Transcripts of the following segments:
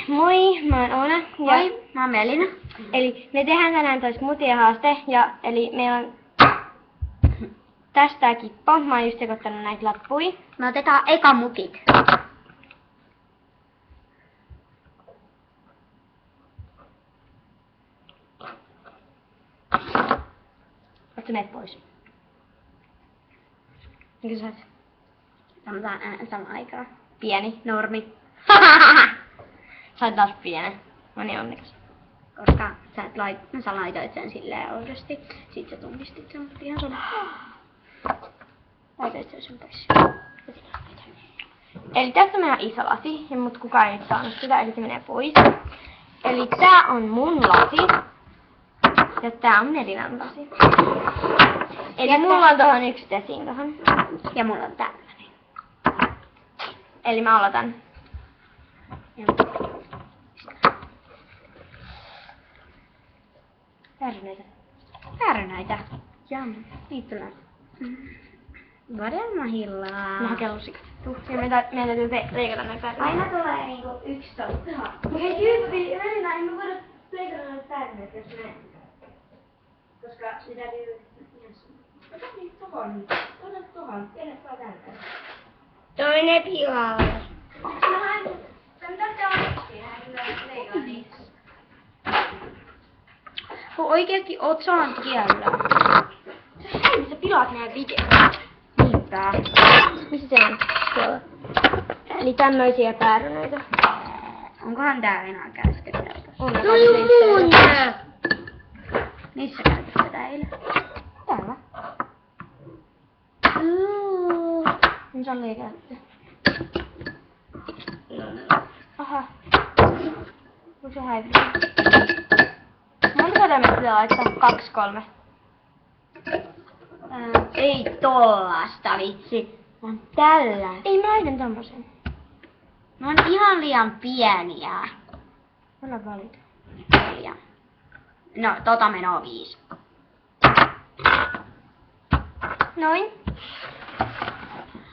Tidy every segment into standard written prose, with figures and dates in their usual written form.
Moi, mä oon Oona. Moi, mä oon Melina. Eli me tehdään tänään toi smoothie haaste ja eli meillä on tästä tää kippo. Mä oon just sekoittanut näitä lappuja. Me otetaan eka mukit. Oot sä meet pois? Mikä sä oot? Sanotaan samaan aikaan. Pieni. Normi. Sä oot taas pienen. Mä oon niin onnekas. Koska sä laitoit sen silleen oudosti. Sit sä tunnistit sen, mutta ihan sama. Laitoit sen pois. Eli tästä meillä on iso lasi, mutta kukaan ei nyt saanut sitä, eli se menee pois. Eli tää on mun lasi. Ja tää on Melinan lasi. Eli ja mulla on tohon yksi tesiin tohon. Ja mulla on tällainen. Eli mä aloitan. Päärynöitä. Jam. Niitä tulee. Vadelmahillaa. Mä haken lusikat. Ja meidän täytyy leikata näitä päärynöitä. Aina tulee niinku yksi totta. Hei tyyppi, Melina, ei me voida leikata näitä päärynöitä, jos me... Koska sitä täytyy... Ota niitä tohon. Ota tohon. Tiedät vaan tänne. Toinen pilalle. Oikeesti oot saanut kiellä. Hei, sä pilaat nää videot. Niinpä. Missä se on? Tuolla. Eli tämmöisiä päärynöitä. Onkohan tää enää käskettävä? On. Missä käytetään eilen? Täällä. Nyt on leikattu. Aha. Kun se häipyy. Monta tätä me pitää laittaa? 2, 3. Ei tollasta vitsi. Vaan tällä. Ei mä laitan tommosen. Ne on ihan liian pieniä. Älä valita. Liian. No, menoo 5. Noin.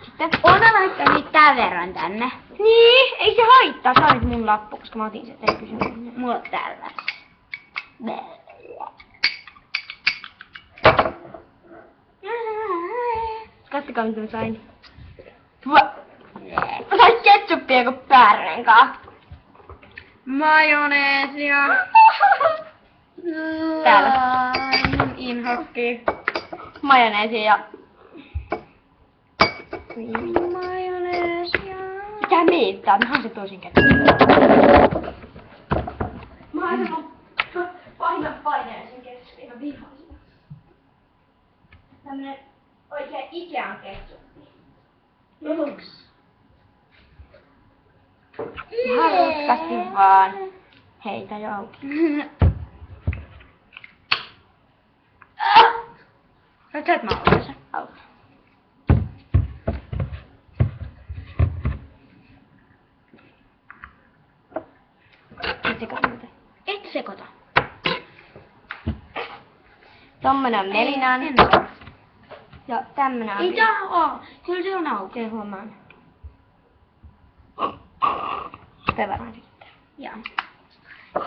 Sitten. Oona laittaa nyt tän verran tänne. Niin, ei se haittaa. Sä olit mun lappu, koska mä otin sen, ei kysynyt. Mulla on tällä. Katsokaa mitä mä sain. Mä sain ketsuppia kuin pääryneen kanssa. Majoneesia. Täällä. Inhokki. Majoneesia ja... Majoneesia. Mitä miittää? Mä oon se toisin käteen. Mä oon se paineen sen ketsupin. Mä vihaan sitä. Tämmönen oikein Ikean ketsuppi. Luks. Harvakasti vaan heitä jouki. Sä et mä otan sen. Auta. Et sekoita mitä? Et sekoita. Tommonen on Melinan. En. Ja tämmönen on... Ei tää oo. Kyllä se on auki. Okei, huomaan. Toi varmaan riittää. Joo.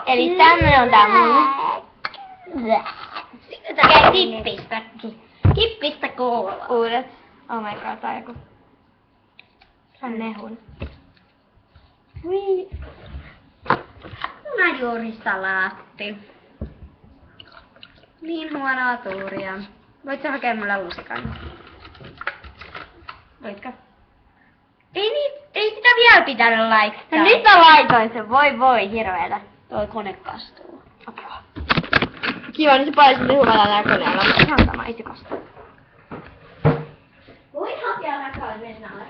Eli tämmönen on tää mun. Tää kippistä. Kippistä koolaa. Uudet. Oh my god, tää on joku. Se on nehun. Hui. Juurisalaatti. Niin huonoa tuuria. Voit sä hakea mulle lusikan? Voitko? Ei sitä vielä pitänyt laittaa. No nyt mä laitoin sen. Voi, hirveetä. Toi kone kastuu. Apua. Kiva, niin se paisuu hyvällä nää koneella, mutta ihan sama, ei se kastuu. Voit hakea rakkauden Melinalle.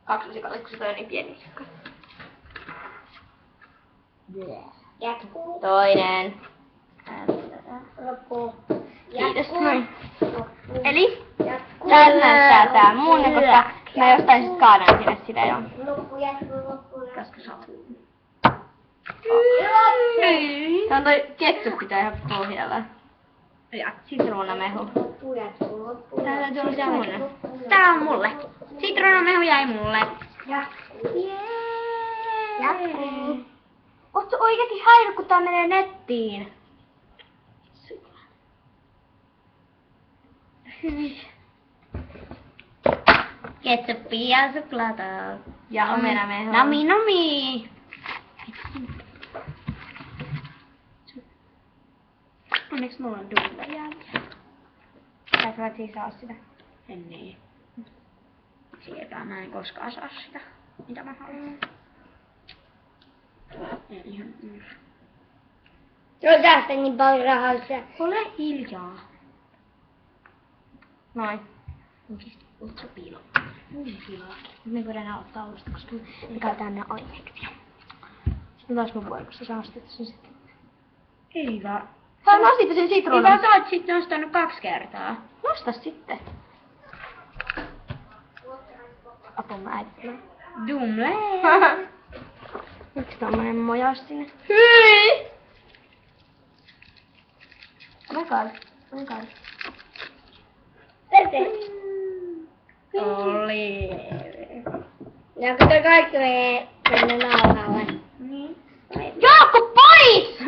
Kaksi lusikalle, kun se toi on niin pieni lusikka. Jatkuu. Toinen. Loppuu. Kiitos, noin. Eli tää näyttää tää mun, koska mä jostain sit kaadan sinne sitä jo. Loppuu. Koska se on. Tää on toi ketsuppi tää ihan pohjalla. Ja Sitruunamehu. loppuu. Tää täytyy olla semmonen. Tää on mulle. Sitruuna jäi mulle. Jatkuu. Ootko oikeesti häiry, kun tää menee nettiin? Ketsuppia ja suklaata. Ja omenameho. Nami nami. Onneksi mulla on duulla jäällä. Sä voit siis saa sitä. En niin. Sieltä mä en koskaan saa sitä, mitä mä haluan. Ei ihan Joo, tästä niin paljon rahaa. Ole hiljaa. Noin. Ootko piilo? Me voidaan ottaa uudestaan, koska me käytetään ne aineeksi. Sitten taas mun vuorossa sä ostit sen sitten. Ei vaan. Sä nostit sen Ei sitruunan. vaan sä oot sit nostanut 2 kertaa. Nosta sitten. Apua mä äiti. Dumle. Yksi tommonen mojaus sinne. Hyi! Oh my god. Oh my god. Oli. Ja kun kaikki menee nauhalle. Niin. Jaakko, pois!